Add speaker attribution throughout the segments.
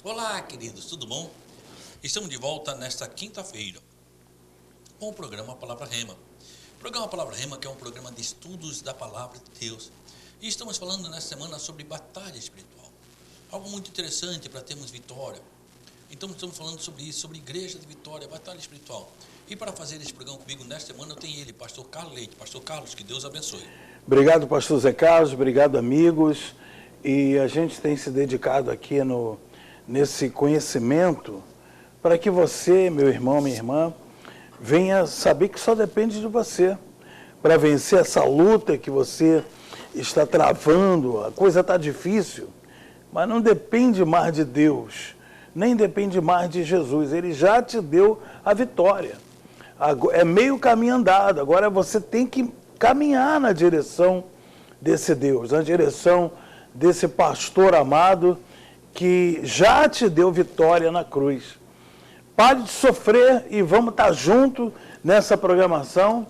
Speaker 1: Olá, queridos, tudo bom? Estamos de volta nesta quinta-feira com o programa Palavra Rema. O programa Palavra Rema, que é um programa de estudos da Palavra de Deus. E estamos falando nesta semana sobre batalha espiritual. Algo muito interessante para termos vitória. Então, estamos falando sobre isso, sobre igreja de vitória, batalha espiritual. E para fazer esse programa comigo nesta semana, eu tenho ele, pastor Carlos Leite. Pastor Carlos, que Deus abençoe.
Speaker 2: Obrigado, pastor Zé Carlos, obrigado, amigos. E a gente tem se dedicado aqui nesse conhecimento para que você, meu irmão, minha irmã, venha saber que só depende de você para vencer essa luta que você está travando. A coisa está difícil, mas não depende mais de Deus, nem depende mais de Jesus. Ele já te deu a vitória. É meio caminho andado, agora você tem que caminhar na direção desse Deus, na direção desse pastor amado que já te deu vitória na cruz. Pare de sofrer e vamos estar juntos nessa programação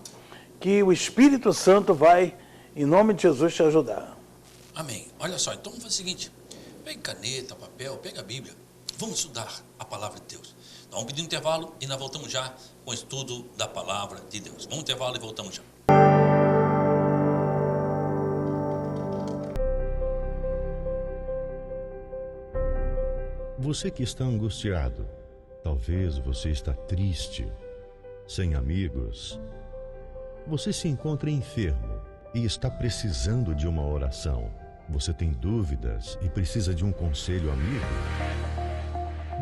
Speaker 2: que o Espírito Santo vai, em nome de Jesus, te ajudar.
Speaker 1: Amém. Olha só, então vamos fazer o seguinte, pega caneta, papel, pega a Bíblia, vamos estudar a Palavra de Deus. Nós vamos pedir um intervalo e nós voltamos já com o estudo da Palavra de Deus. Vamos intervalo e voltamos já.
Speaker 3: Você que está angustiado, talvez você está triste, sem amigos. Você se encontra enfermo e está precisando de uma oração. Você tem dúvidas e precisa de um conselho amigo?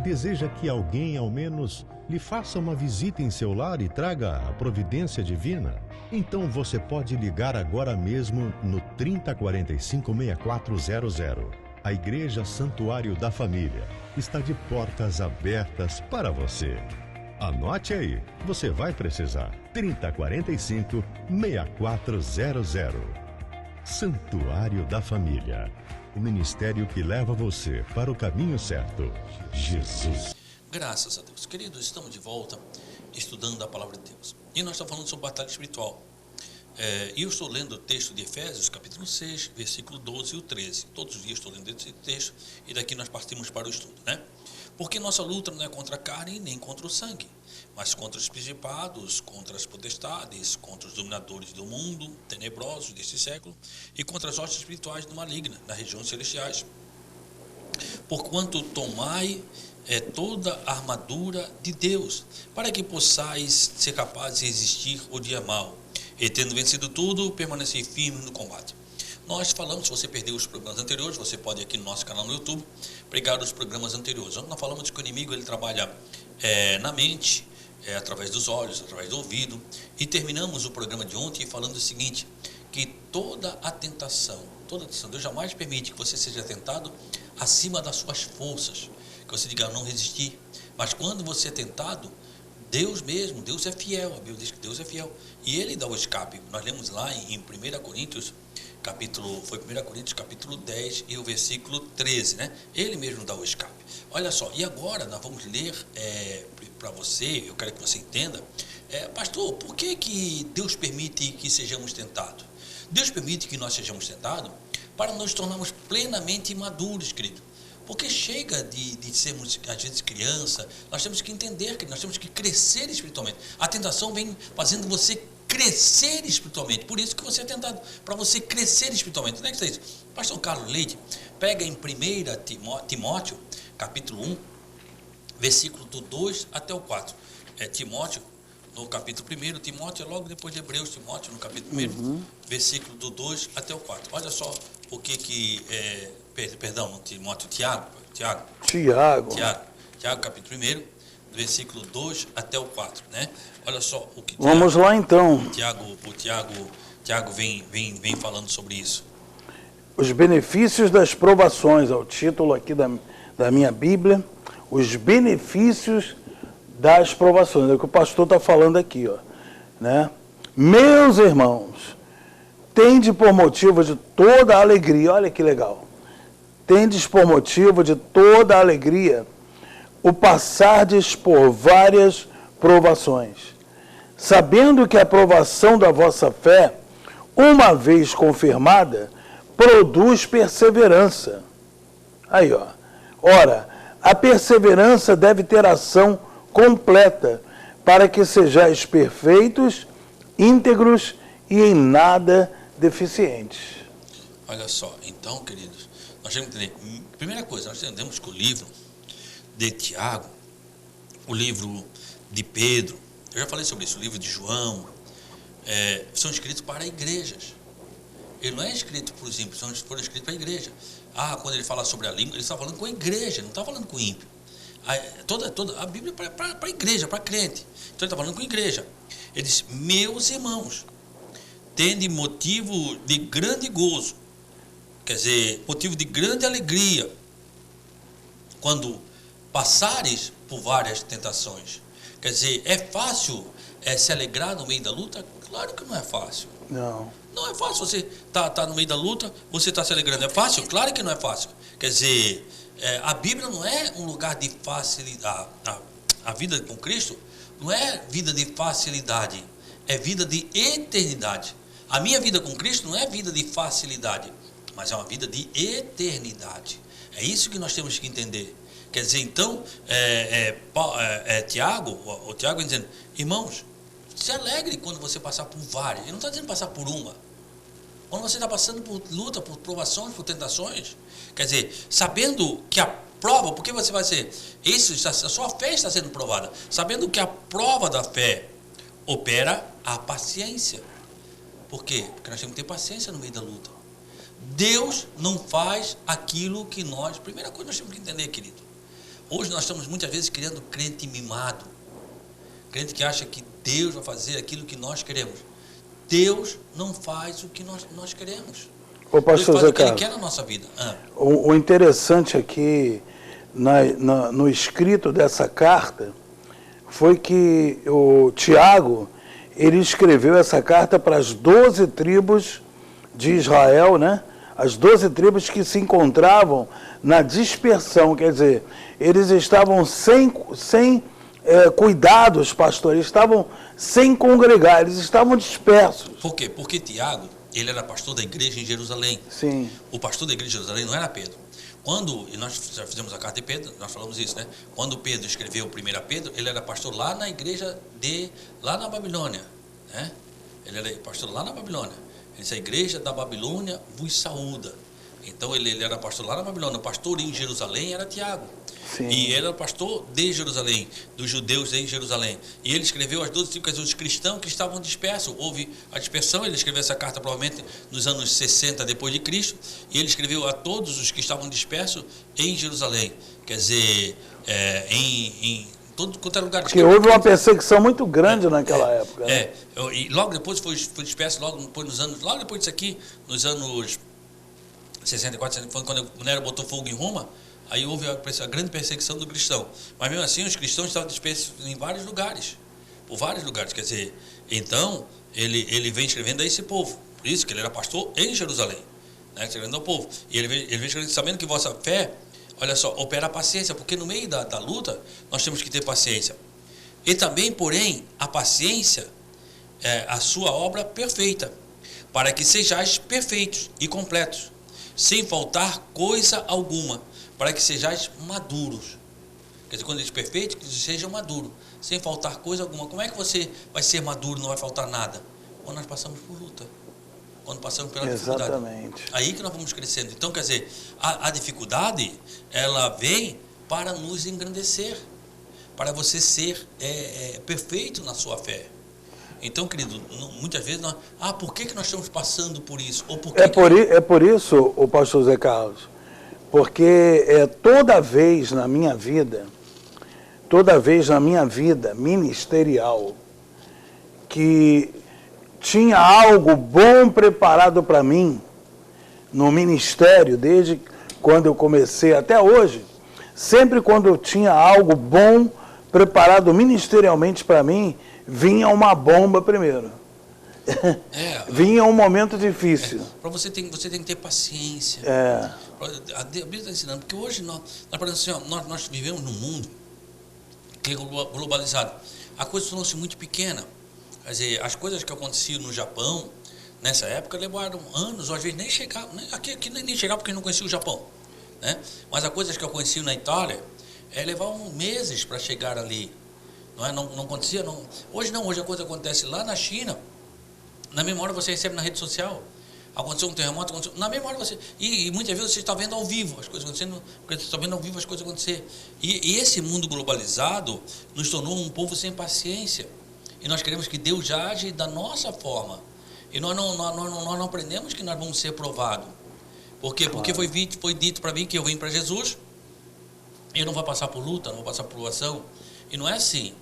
Speaker 3: Deseja que alguém, ao menos, lhe faça uma visita em seu lar e traga a providência divina? Então você pode ligar agora mesmo no 3045-6400. A Igreja Santuário da Família está de portas abertas para você. Anote aí, você vai precisar. 3045-6400. Santuário da Família. O ministério que leva você para o caminho certo. Jesus.
Speaker 1: Graças a Deus. Queridos, estamos de volta estudando a Palavra de Deus. E nós estamos falando sobre batalha espiritual. E eu estou lendo o texto de Efésios, capítulo 6, versículo 12 e o 13. Todos os dias estou lendo esse texto e daqui nós partimos para o estudo, né? Porque nossa luta não é contra a carne nem contra o sangue, mas contra os principados, contra as potestades, contra os dominadores do mundo, tenebrosos deste século, e contra as hostes espirituais do maligno, nas regiões celestiais. Porquanto tomai toda a armadura de Deus, para que possais ser capazes de resistir o dia mau, e tendo vencido tudo, permanecer firme no combate. Nós falamos, se você perdeu os programas anteriores, você pode ir aqui no nosso canal no YouTube, pregar os programas anteriores. Nós falamos que o inimigo ele trabalha na mente, através dos olhos, através do ouvido. E terminamos o programa de ontem falando o seguinte, que toda a tentação, Deus jamais permite que você seja tentado acima das suas forças, que você diga, não resistir. Mas quando você é tentado, Deus mesmo, Deus é fiel, a Bíblia diz que Deus é fiel, e Ele dá o escape. Nós lemos lá em 1 Coríntios, capítulo 10 e o versículo 13, né? Ele mesmo dá o escape. Olha só, e agora nós vamos ler para você, eu quero que você entenda, pastor, por que Deus permite que sejamos tentados? Deus permite que nós sejamos tentados para nos tornarmos plenamente maduros, querido. Porque chega de sermos, às vezes, criança, nós temos que entender que nós temos que crescer espiritualmente. A tentação vem fazendo você crescer espiritualmente. Por isso que você é tentado, para você crescer espiritualmente. Onde é que está isso? Pastor Carlos Leite, pega em 1 Timóteo, capítulo 1, versículo do 2 até o 4. Timóteo, no capítulo 1, Timóteo é logo depois de Hebreus, Timóteo no capítulo 1, versículo do 2 até o 4. Olha só o que perdão, Timóteo, Tiago, capítulo 1, versículo 2 até o 4, né? Olha só o que
Speaker 2: Vamos lá então.
Speaker 1: O Tiago vem falando sobre isso.
Speaker 2: Os benefícios das provações, é o título aqui da minha Bíblia. Os benefícios das provações, é o que o pastor está falando aqui, ó, né? Meus irmãos, tende por motivo de toda a alegria, olha que legal, tendes por motivo de toda a alegria o passardes por várias provações, sabendo que a provação da vossa fé, uma vez confirmada, produz perseverança. Aí, ó. Ora, A perseverança deve ter ação completa, para que sejais perfeitos, íntegros e em nada deficientes.
Speaker 1: Olha só, então, queridos, nós temos que entender. Primeira coisa, nós entendemos que o livro de Tiago, o livro de Pedro, eu já falei sobre isso, o livro de João, são escritos para igrejas. Ele não é escrito para os ímpios, foram escritos para a igreja. Quando ele fala sobre a língua, ele está falando com a igreja, não está falando com o ímpio. A Bíblia é para a igreja, para crente. Então ele está falando com a igreja. Ele diz: meus irmãos, tende motivo de grande gozo, quer dizer, motivo de grande alegria, quando passares por várias tentações. Quer dizer, é fácil se alegrar no meio da luta? Claro que não é fácil. Não é fácil. Você tá no meio da luta, você está se alegrando. É fácil? Claro que não é fácil. Quer dizer, a Bíblia não é um lugar de facilidade. A vida com Cristo não é vida de facilidade, é vida de eternidade. A minha vida com Cristo não é vida de facilidade, mas é uma vida de eternidade. É isso que nós temos que entender. Quer dizer, então, Tiago dizendo: irmãos, se alegre quando você passar por várias. Ele não está dizendo passar por uma. Quando você está passando por luta, por provações, por tentações, quer dizer, sabendo que a prova, porque você vai ser, a sua fé está sendo provada, sabendo que a prova da fé opera a paciência. Por quê? Porque nós temos que ter paciência no meio da luta. Deus não faz aquilo que nós... Primeira coisa que nós temos que entender, querido. Hoje nós estamos muitas vezes criando crente mimado. Crente que acha que Deus vai fazer aquilo que nós queremos. Deus não faz o que nós queremos.
Speaker 2: Ô, pastor
Speaker 1: Deus faz
Speaker 2: Zé
Speaker 1: o que Ele
Speaker 2: Carlos,
Speaker 1: quer na nossa vida.
Speaker 2: o interessante aqui, no escrito dessa carta, foi que o Tiago, ele escreveu essa carta para as 12 tribos de Israel, né? As 12 tribos que se encontravam na dispersão, quer dizer, eles estavam sem cuidados, pastor, eles estavam sem congregar, eles estavam dispersos.
Speaker 1: Por quê? Porque Tiago, ele era pastor da igreja em Jerusalém.
Speaker 2: Sim.
Speaker 1: O pastor da igreja de Jerusalém não era Pedro. E nós já fizemos a carta de Pedro, nós falamos isso, né? Quando Pedro escreveu 1 Pedro, ele era pastor lá na igreja lá na Babilônia, né? Ele era pastor lá na Babilônia. Ele disse: a igreja da Babilônia vos saúda. Então ele era pastor lá na Babilônia. O pastor em Jerusalém era Tiago.
Speaker 2: Sim.
Speaker 1: E ele era pastor de Jerusalém, dos judeus em Jerusalém. E ele escreveu as 12 tribos, os cristãos que estavam dispersos. Houve a dispersão, ele escreveu essa carta provavelmente nos anos 60 depois de Cristo. E ele escreveu a todos os que estavam dispersos em Jerusalém. Quer dizer, em todo quanto é lugar.
Speaker 2: Porque houve uma perseguição muito grande naquela época. Né?
Speaker 1: E logo depois foi disperso, logo depois disso aqui, nos anos 64, quando Nero botou fogo em Roma. Aí houve a grande perseguição do cristão. Mas mesmo assim, os cristãos estavam dispersos em vários lugares. Por vários lugares. Quer dizer, então, ele vem escrevendo a esse povo. Por isso que ele era pastor em Jerusalém. Né, escrevendo ao povo. E ele vem escrevendo, sabendo que vossa fé, olha só, opera a paciência. Porque no meio da luta, nós temos que ter paciência. E também, porém, a paciência é a sua obra perfeita. Para que sejais perfeitos e completos. Sem faltar coisa alguma. Para que sejais maduros. Quer dizer, quando ele diz perfeito, que sejam maduros, sem faltar coisa alguma. Como é que você vai ser maduro e não vai faltar nada? Quando nós passamos por luta. Quando passamos pela dificuldade.
Speaker 2: Exatamente.
Speaker 1: Aí que nós vamos crescendo. Então, quer dizer, a dificuldade, ela vem para nos engrandecer. Para você ser perfeito na sua fé. Então, querido, muitas vezes nós... por que nós estamos passando por isso? Ou por que
Speaker 2: é por isso, o pastor Zé Carlos, porque toda vez na minha vida ministerial, que tinha algo bom preparado para mim no ministério, desde quando eu comecei até hoje, sempre quando eu tinha algo bom preparado ministerialmente para mim, vinha uma bomba primeiro. Vinha um momento difícil.
Speaker 1: Para você tem que ter paciência. A Bíblia está ensinando, porque hoje nós vivemos num mundo que é globalizado. A coisa tornou-se muito pequena. Quer dizer, as coisas que aconteciam no Japão, nessa época, levaram anos, ou às vezes nem chegavam. Aqui nem chegava porque não conhecia o Japão. Né? Mas as coisas que aconteciam na Itália, levar meses para chegar ali. Não acontecia, não. Hoje não, hoje a coisa acontece lá na China, na mesma hora você recebe na rede social. Aconteceu um terremoto, na mesma hora você... E muitas vezes você está vendo ao vivo as coisas acontecendo, porque você está vendo ao vivo as coisas acontecer. E esse mundo globalizado nos tornou um povo sem paciência. E nós queremos que Deus age da nossa forma. E nós não aprendemos que nós vamos ser provados. Por quê? Porque foi dito para mim que eu vim para Jesus, eu não vou passar por luta, não vou passar por provação. E não é assim.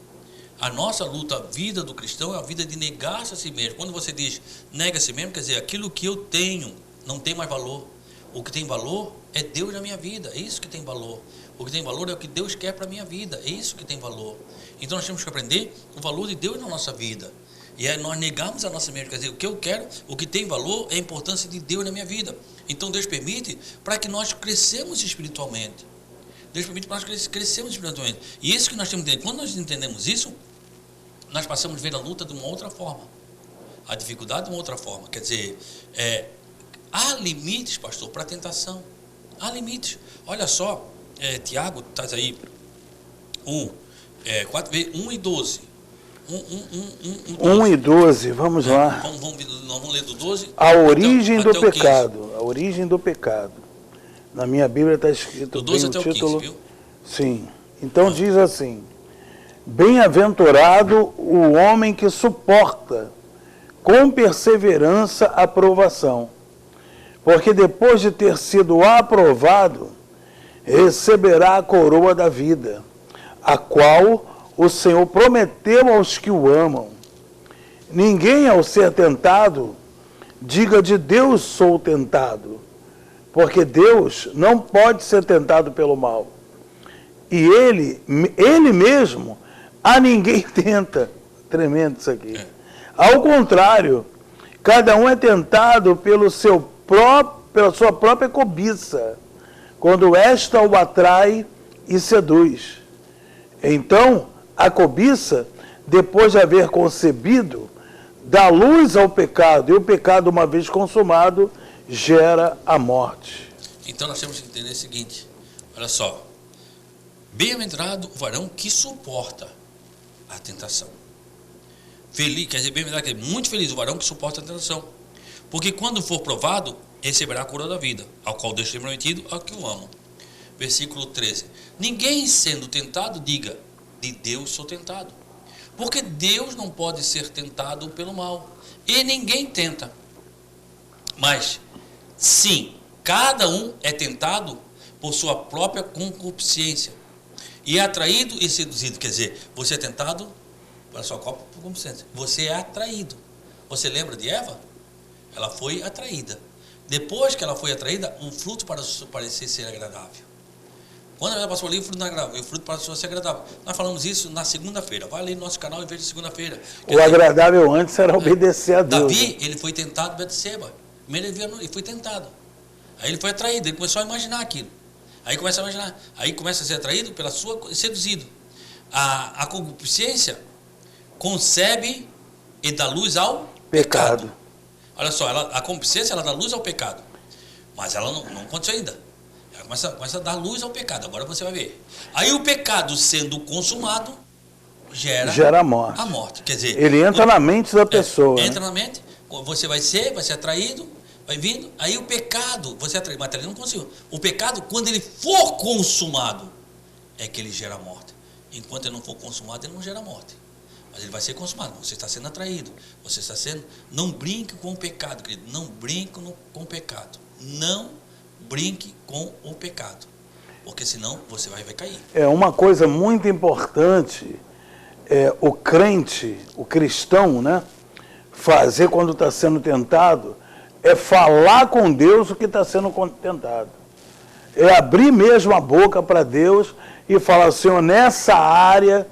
Speaker 1: A nossa luta, a vida do cristão, é a vida de negar-se a si mesmo. Quando você diz nega a si mesmo, quer dizer, aquilo que eu tenho não tem mais valor. O que tem valor é Deus na minha vida, é isso que tem valor. O que tem valor é o que Deus quer para a minha vida, é isso que tem valor. Então nós temos que aprender o valor de Deus na nossa vida. E é nós negarmos a nossa mesma, quer dizer, o que eu quero, o que tem valor é a importância de Deus na minha vida. Então Deus permite para que nós cresçamos espiritualmente. Deus permite para nós crescermos espiritualmente. E isso que nós temos que entender. Quando nós entendemos isso, nós passamos a ver a luta de uma outra forma. A dificuldade de uma outra forma. Quer dizer, há limites, pastor, para a tentação. Há limites. Olha só, Tiago, estás aí, 1 e 12.
Speaker 2: 1 e 12, vamos lá.
Speaker 1: Vamos ler do 12.
Speaker 2: A origem
Speaker 1: do
Speaker 2: pecado. A origem do pecado. Na minha Bíblia está escrito
Speaker 1: do 12
Speaker 2: bem
Speaker 1: até
Speaker 2: o título.
Speaker 1: 15, viu?
Speaker 2: Sim. Então diz assim: bem-aventurado o homem que suporta com perseverança a provação, porque depois de ter sido aprovado, receberá a coroa da vida, a qual o Senhor prometeu aos que o amam. Ninguém, ao ser tentado, diga de Deus sou tentado, porque Deus não pode ser tentado pelo mal. E ele mesmo a ninguém tenta. Tremendo isso aqui. Ao contrário, cada um é tentado pela sua própria cobiça, quando esta o atrai e seduz. Então, a cobiça, depois de haver concebido, dá luz ao pecado, e o pecado, uma vez consumado, gera a morte.
Speaker 1: Então nós temos que entender o seguinte, olha só, bem-aventurado o varão que suporta a tentação. Feliz, quer dizer, bem-aventurado, muito feliz o varão que suporta a tentação, porque quando for provado, receberá a coroa da vida, ao qual Deus tem prometido ao que o amam. Versículo 13. Ninguém sendo tentado diga, de Deus sou tentado, porque Deus não pode ser tentado pelo mal, e ninguém tenta. Mas, sim, cada um é tentado por sua própria concupiscência, e é atraído e seduzido. Quer dizer, você é tentado pela sua própria concupiscência, você é atraído. Você lembra de Eva? Ela foi atraída. Depois que ela foi atraída, um fruto parecer ser agradável. Quando ela passou ali, o fruto não é agradável, o fruto passou a ser agradável. Nós falamos isso na segunda-feira. Vai ali no nosso canal e veja segunda-feira.
Speaker 2: O agradável antes era obedecer a Deus.
Speaker 1: Davi, ele foi tentado por Betseba. Primeiro ele foi tentado. Aí ele foi atraído, ele começou a imaginar aquilo. Aí começa a imaginar. Aí começa a ser atraído pela sua, seduzido. A concupiscência concebe e dá luz ao pecado. Olha só, a concupiscência, ela dá luz ao pecado. Mas ela não aconteceu ainda. Ela começa a dar luz ao pecado. Agora você vai ver. Aí o pecado sendo consumado gera a morte. Quer dizer,
Speaker 2: ele entra na mente da pessoa.
Speaker 1: Entra na mente, você vai ser atraído, vai vindo. Aí o pecado, você é atraído, mas ele não conseguiu. O pecado, quando ele for consumado, é que ele gera a morte. Enquanto ele não for consumado, ele não gera morte. Mas ele vai ser consumado. Você está sendo atraído. Você está sendo... Não brinque com o pecado, querido. Não brinque com o pecado. Não brinque com o pecado. Porque senão você vai cair.
Speaker 2: É uma coisa muito importante, o crente, o cristão, né? Fazer quando está sendo tentado, é falar com Deus o que está sendo tentado. É abrir mesmo a boca para Deus e falar, Senhor, nessa área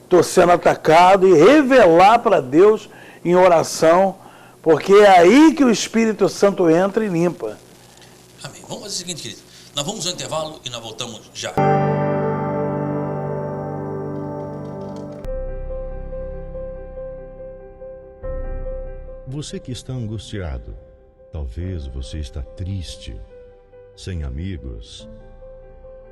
Speaker 2: estou sendo atacado, e revelar para Deus em oração, porque é aí que o Espírito Santo entra e limpa.
Speaker 1: Amém. Vamos fazer o seguinte, querido. Nós vamos ao intervalo e nós voltamos já.
Speaker 3: Você que está angustiado, talvez você está triste, sem amigos,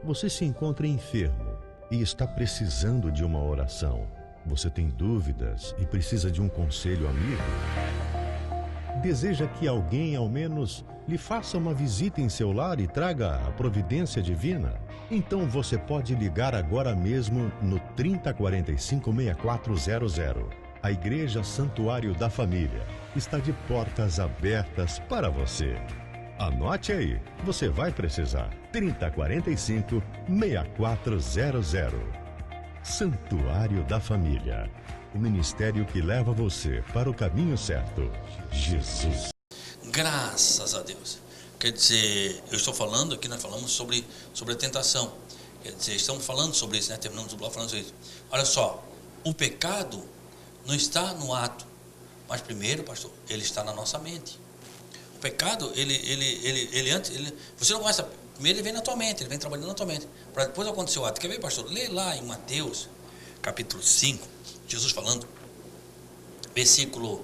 Speaker 3: você se encontra enfermo e está precisando de uma oração. Você tem dúvidas e precisa de um conselho amigo? Deseja que alguém, ao menos, lhe faça uma visita em seu lar e traga a providência divina? Então você pode ligar agora mesmo no 3045-6400. A Igreja Santuário da Família está de portas abertas para você. Anote aí, você vai precisar. 3045-6400. Santuário da Família. O ministério que leva você para o caminho certo. Jesus.
Speaker 1: Graças a Deus. Quer dizer, eu estou falando aqui, nós falamos sobre a tentação. Quer dizer, estamos falando sobre isso, né? Terminamos o bloco falando sobre isso. Olha só, o pecado não está no ato, mas primeiro, pastor, ele está na nossa mente. O pecado, ele antes, você não começa, primeiro ele vem na tua mente, ele vem trabalhando na tua mente, para depois acontecer o ato. Quer ver, pastor? Lê lá em Mateus, capítulo 5, Jesus falando, versículo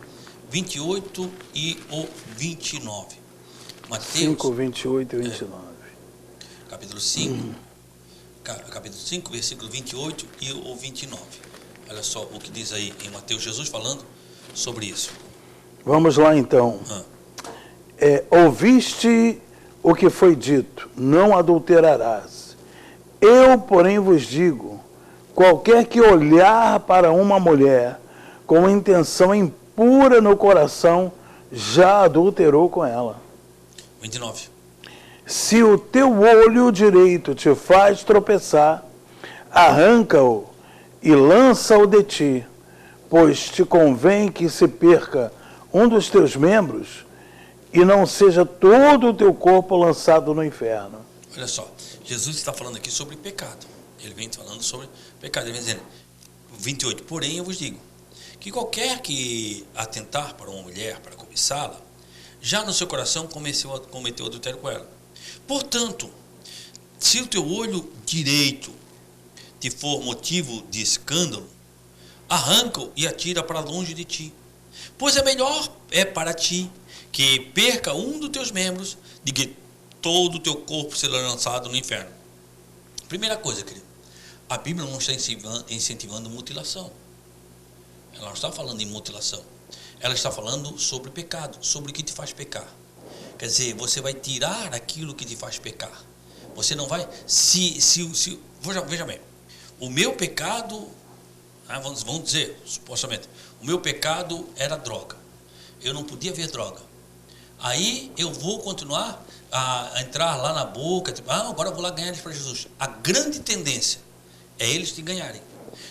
Speaker 1: 28 e o 29. Mateus
Speaker 2: 5, 28 e 29.
Speaker 1: Capítulo 5, capítulo 5, versículo 28 e o 29. Olha só o que diz aí em Mateus, Jesus falando sobre isso.
Speaker 2: Vamos lá então. Ouviste o que foi dito, não adulterarás. Eu, porém, vos digo, qualquer que olhar para uma mulher com intenção impura no coração, já adulterou com ela.
Speaker 1: 29.
Speaker 2: Se o teu olho direito te faz tropeçar, arranca-o e lança-o de ti, pois te convém que se perca um dos teus membros e não seja todo o teu corpo lançado no inferno.
Speaker 1: Olha só, Jesus está falando aqui sobre pecado. Ele vem falando sobre pecado. Ele vem dizendo, 28, porém eu vos digo, que qualquer que atentar para uma mulher, para cobiçá-la, já no seu coração cometeu adultério com ela. Portanto, se o teu olho direito te for motivo de escândalo, arranca-o e atira para longe de ti. Pois é melhor para ti que perca um dos teus membros, de que todo o teu corpo seja lançado no inferno. Primeira coisa, querido, a Bíblia não está incentivando mutilação. Ela não está falando em mutilação. Ela está falando sobre pecado, sobre o que te faz pecar. Quer dizer, você vai tirar aquilo que te faz pecar. Você não vai... Veja bem, o meu pecado, vamos dizer, supostamente, o meu pecado era droga. Eu não podia ver droga. Aí eu vou continuar a entrar lá na boca, tipo, agora eu vou lá ganhar eles para Jesus. A grande tendência é eles te ganharem.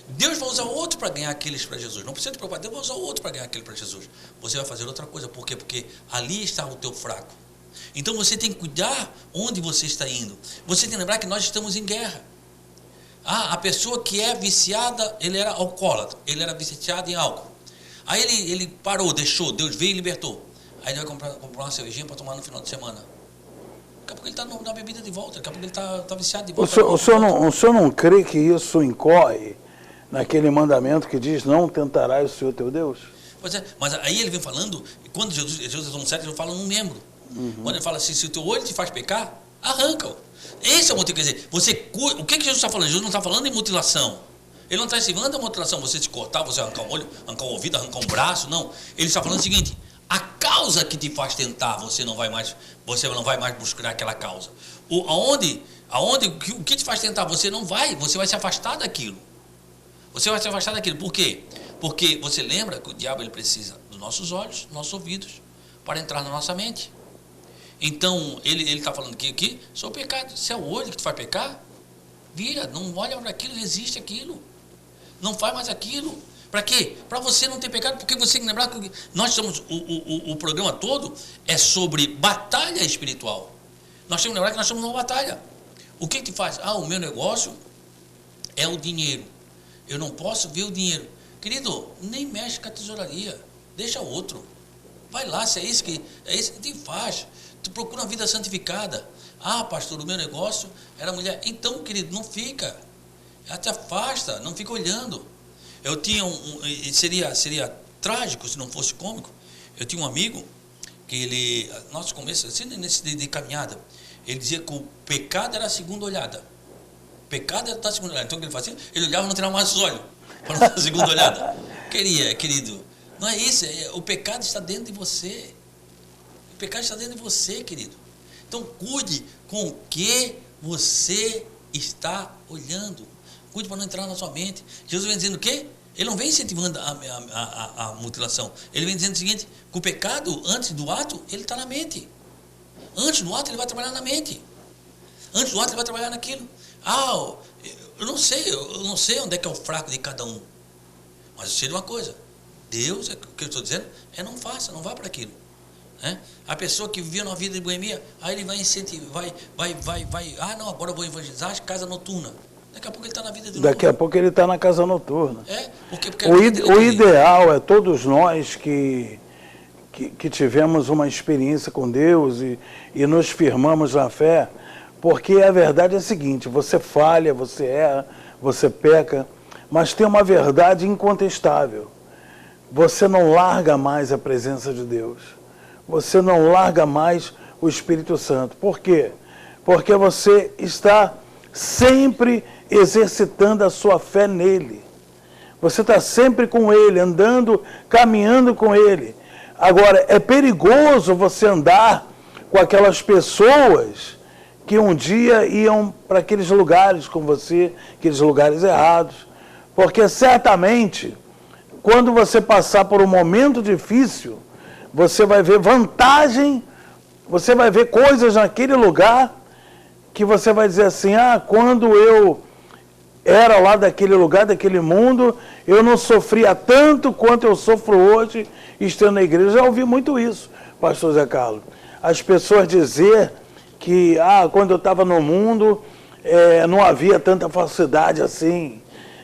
Speaker 1: Deus vai usar outro para ganhar aqueles para Jesus. Não precisa te preocupar, Deus vai usar outro para ganhar aquele para Jesus. Você vai fazer outra coisa. Por quê? Porque ali está o teu fraco. Então você tem que cuidar onde você está indo. Você tem que lembrar que nós estamos em guerra. A pessoa que é viciada, ele era alcoólatra, ele era viciado em álcool. Aí ele parou, deixou, Deus veio e libertou. Aí ele vai comprar uma cervejinha para tomar no final de semana. Daqui a pouco ele está na bebida de volta, daqui a pouco ele está viciado de volta.
Speaker 2: O senhor não crê que isso incorre naquele mandamento que diz, não tentarás o Senhor teu Deus?
Speaker 1: Pois é, mas aí ele vem falando, quando Jesus não serve, ele fala num membro. Quando ele fala assim, se o teu olho te faz pecar, arranca-o. Esse é o motivo, quer dizer, o que Jesus está falando? Jesus não está falando em mutilação. Ele não está ensinando a mutilação, você se cortar, você arrancar um olho, arrancar um ouvido, arrancar um braço, não. Ele está falando o seguinte, a causa que te faz tentar, você não vai mais buscar aquela causa. O que te faz tentar, você vai se afastar daquilo. Você vai se afastar daquilo. Por quê? Porque você lembra que o diabo ele precisa dos nossos olhos, dos nossos ouvidos, para entrar na nossa mente. Então, ele está falando aqui sobre o pecado. Se é o olho que te faz pecar, vira, não olha para aquilo, resiste aquilo. Não faz mais aquilo. Para quê? Para você não ter pecado, porque você tem que lembrar que nós estamos, o programa todo é sobre batalha espiritual. Nós temos que lembrar que nós estamos numa batalha. O que te faz? O meu negócio é o dinheiro. Eu não posso ver o dinheiro. Querido, nem mexe com a tesouraria. Deixa outro. Vai lá, se é isso que te faz. Tu procura uma vida santificada. Pastor, o meu negócio era mulher. Então, querido, não fica. Ela te afasta, não fica olhando. Eu tinha seria trágico se não fosse cômico. Eu tinha um amigo que ele, nosso começo, assim, nesse de caminhada, ele dizia que o pecado era a segunda olhada. Pecado é estar segunda olhada. Então o que ele fazia? Ele olhava e não tirava mais os olhos para não dar a segunda olhada. Querido, não é isso. O pecado está dentro de você. O pecado está dentro de você, querido. Então cuide com o que você está olhando. Cuide para não entrar na sua mente. Jesus vem dizendo o quê? Ele não vem incentivando a mutilação. Ele vem dizendo o seguinte, que o pecado, antes do ato, ele está na mente. Antes do ato, ele vai trabalhar na mente. Antes do ato, ele vai trabalhar naquilo. Eu não sei onde é que é o fraco de cada um. Mas eu sei de uma coisa. Deus, o que eu estou dizendo, não faça, não vá para aquilo. A pessoa que vivia uma vida de boemia, aí ele vai incentivar, não, agora eu vou evangelizar, casa noturna. Daqui a pouco ele está na vida de novo.
Speaker 2: Daqui a pouco ele está na casa noturna.
Speaker 1: Porque
Speaker 2: o ideal é todos nós que tivemos uma experiência com Deus e nos firmamos na fé, porque a verdade é a seguinte, você falha, você erra, você peca, mas tem uma verdade incontestável. Você não larga mais a presença de Deus. Você não larga mais o Espírito Santo. Por quê? Porque você está sempre exercitando a sua fé nele. Você está sempre com ele, andando, caminhando com ele. Agora, é perigoso você andar com aquelas pessoas que um dia iam para aqueles lugares com você, aqueles lugares errados. Porque certamente, quando você passar por um momento difícil, você vai ver vantagem, você vai ver coisas naquele lugar que você vai dizer assim, quando eu era lá daquele lugar, daquele mundo, eu não sofria tanto quanto eu sofro hoje estando na igreja. Já ouvi muito isso, pastor Zé Carlos. As pessoas dizer que, quando eu estava no mundo, não havia tanta falsidade assim,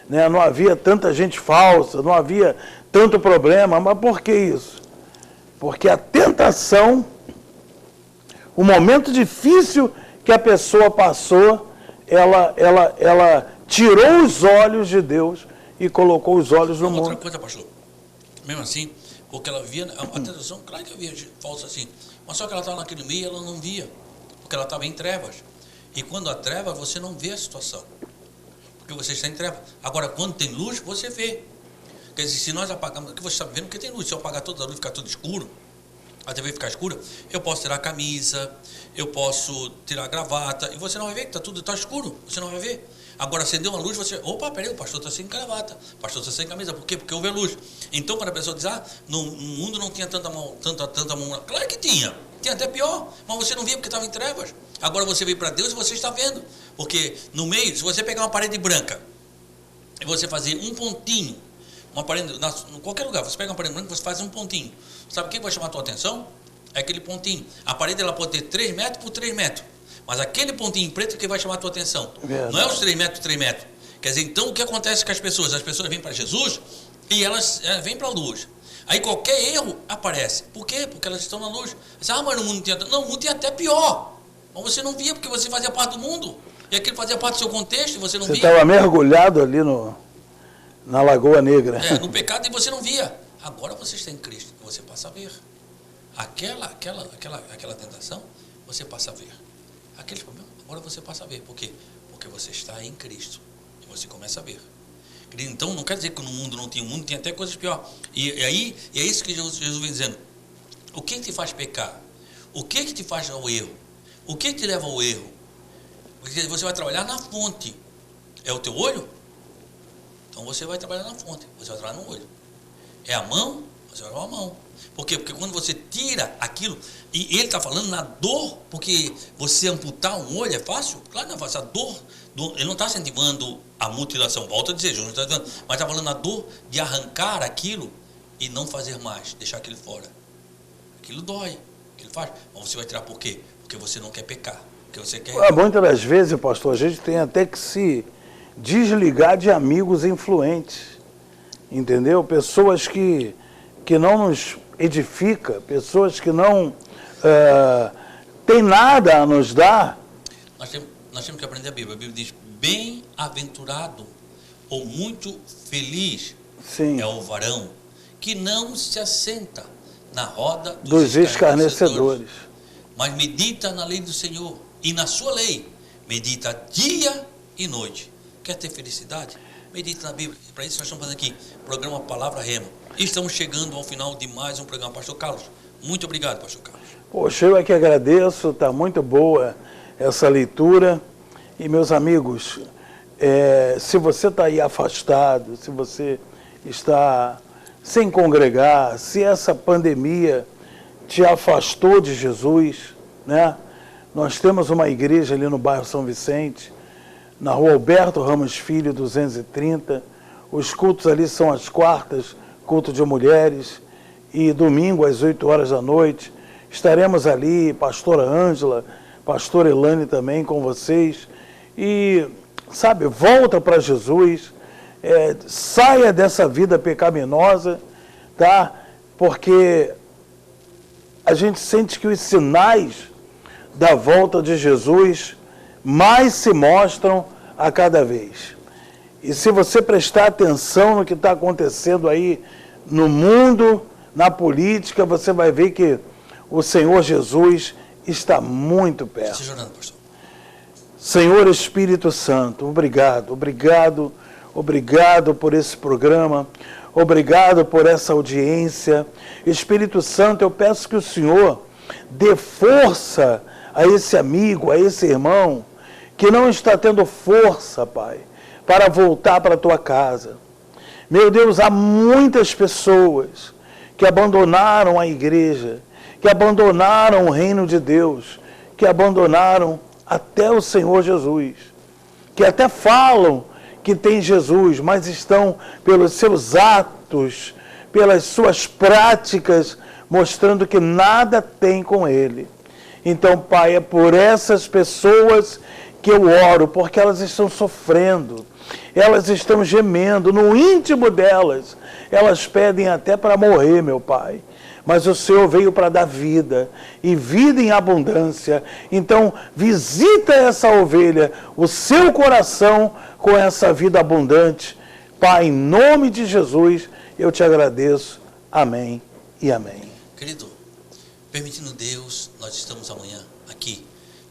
Speaker 2: né? Não havia tanta gente falsa, não havia tanto problema. Mas por que isso? Porque a tentação, o momento difícil que a pessoa passou, ela tirou os olhos de Deus e colocou os olhos no mundo.
Speaker 1: Outra coisa, pastor, mesmo assim, porque ela via, a tentação, claro que havia falsa assim, mas só que ela estava naquele meio, ela não via, porque ela estava em trevas. E quando há trevas, você não vê a situação, porque você está em trevas. Agora, quando tem luz, você vê. Quer dizer, se nós apagamos, que você está vendo, porque tem luz, se eu apagar toda a luz e ficar tudo escuro, a TV ficar escura, eu posso tirar a camisa, eu posso tirar a gravata, e você não vai ver que tudo está escuro, você não vai ver. Agora acendeu uma luz, você, peraí, o pastor está sem gravata, o pastor está sem camisa, por quê? Porque houve a luz. Então, quando a pessoa diz, no mundo não tinha tanta mão, claro que tinha até pior, mas você não via porque estava em trevas. Agora você veio para Deus e você está vendo, porque no meio, se você pegar uma parede branca, e você fazer um pontinho, uma parede, em qualquer lugar, você pega uma parede branca, você faz um pontinho. Sabe o que vai chamar a tua atenção? É aquele pontinho. A parede ela pode ter 3 metros por 3 metros. Mas aquele pontinho preto que vai chamar a tua atenção. Verdade. Não é os 3 metros por 3 metros. Quer dizer, então o que acontece com as pessoas? As pessoas vêm para Jesus e elas vêm para a luz. Aí qualquer erro aparece. Por quê? Porque elas estão na luz. Você, mas no mundo não tinha... Não, o mundo tinha até pior. Mas você não via porque você fazia parte do mundo. E aquilo fazia parte do seu contexto e você não via.
Speaker 2: Você estava mergulhado ali na Lagoa Negra.
Speaker 1: No pecado e você não via. Agora você está em Cristo, você passa a ver. Aquela tentação, você passa a ver. Aquele problema, agora você passa a ver. Por quê? Porque você está em Cristo e você começa a ver. Então, não quer dizer que no mundo não tinha, o mundo tinha até coisas piores. E aí, é isso que Jesus vem dizendo. O que te faz pecar? O que te faz ao erro? O que te leva ao erro? Porque você vai trabalhar na fonte. É o teu olho? Então você vai trabalhar na fonte, você vai trabalhar no olho. É a mão? Você vai trabalhar a mão. Por quê? Porque quando você tira aquilo, e ele está falando na dor, porque você amputar um olho é fácil? Claro que não é fácil. A dor, ele não está incentivando a mutilação, volta a dizer, não está dizendo, mas está falando a dor de arrancar aquilo e não fazer mais, deixar aquilo fora. Aquilo dói, aquilo faz. Mas você vai tirar por quê? Porque você não quer pecar. Porque você quer...
Speaker 2: Muitas das vezes, pastor, a gente tem até que se desligar de amigos influentes, entendeu? Pessoas que não nos edificam, pessoas que não têm nada a nos dar.
Speaker 1: Nós temos que aprender a Bíblia. A Bíblia diz, bem-aventurado ou muito feliz
Speaker 2: Sim.
Speaker 1: é o varão que não se assenta na roda
Speaker 2: dos escarnecedores,
Speaker 1: mas medita na lei do Senhor, e na sua lei medita dia e noite. Quer ter felicidade? Medite na Bíblia. Para isso nós estamos fazendo aqui, programa Palavra Rema. E estamos chegando ao final de mais um programa. Pastor Carlos, muito obrigado, Pastor Carlos.
Speaker 2: Poxa, eu é que agradeço, está muito boa essa leitura. E meus amigos, se você está aí afastado, se você está sem congregar, se essa pandemia te afastou de Jesus, né? Nós temos uma igreja ali no bairro São Vicente, na rua Alberto Ramos Filho, 230. Os cultos ali são às quartas, culto de mulheres, e domingo às 8 horas da noite. Estaremos ali, pastora Ângela, pastora Elane também com vocês. E, sabe, volta para Jesus, saia dessa vida pecaminosa, tá? Porque a gente sente que os sinais da volta de Jesus mais se mostram a cada vez. E se você prestar atenção no que está acontecendo aí no mundo, na política, você vai ver que o Senhor Jesus está muito perto.
Speaker 1: Esteja orando, pastor.
Speaker 2: Senhor Espírito Santo, obrigado, obrigado, obrigado por esse programa, obrigado por essa audiência. Espírito Santo, eu peço que o Senhor dê força a esse amigo, a esse irmão, que não está tendo força, Pai, para voltar para a tua casa. Meu Deus, há muitas pessoas que abandonaram a igreja, que abandonaram o reino de Deus, que abandonaram até o Senhor Jesus, que até falam que tem Jesus, mas estão pelos seus atos, pelas suas práticas, mostrando que nada tem com Ele. Então, Pai, é por essas pessoas que eu oro, porque elas estão sofrendo, elas estão gemendo, no íntimo delas, elas pedem até para morrer, meu Pai. Mas o Senhor veio para dar vida, e vida em abundância. Então, visita essa ovelha, o seu coração com essa vida abundante. Pai, em nome de Jesus, eu te agradeço. Amém e amém.
Speaker 1: Querido, permitindo Deus, nós estamos amanhã aqui,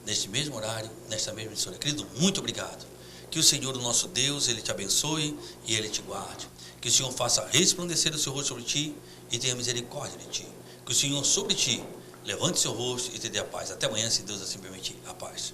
Speaker 1: neste mesmo horário, nesta mesma emissora. Querido, muito obrigado. Que o Senhor, o nosso Deus, Ele te abençoe e Ele te guarde. Que o Senhor faça resplandecer o seu rosto sobre ti e tenha misericórdia de ti. Que o Senhor sobre ti levante seu rosto e te dê a paz. Até amanhã, se Deus assim permitir. A paz.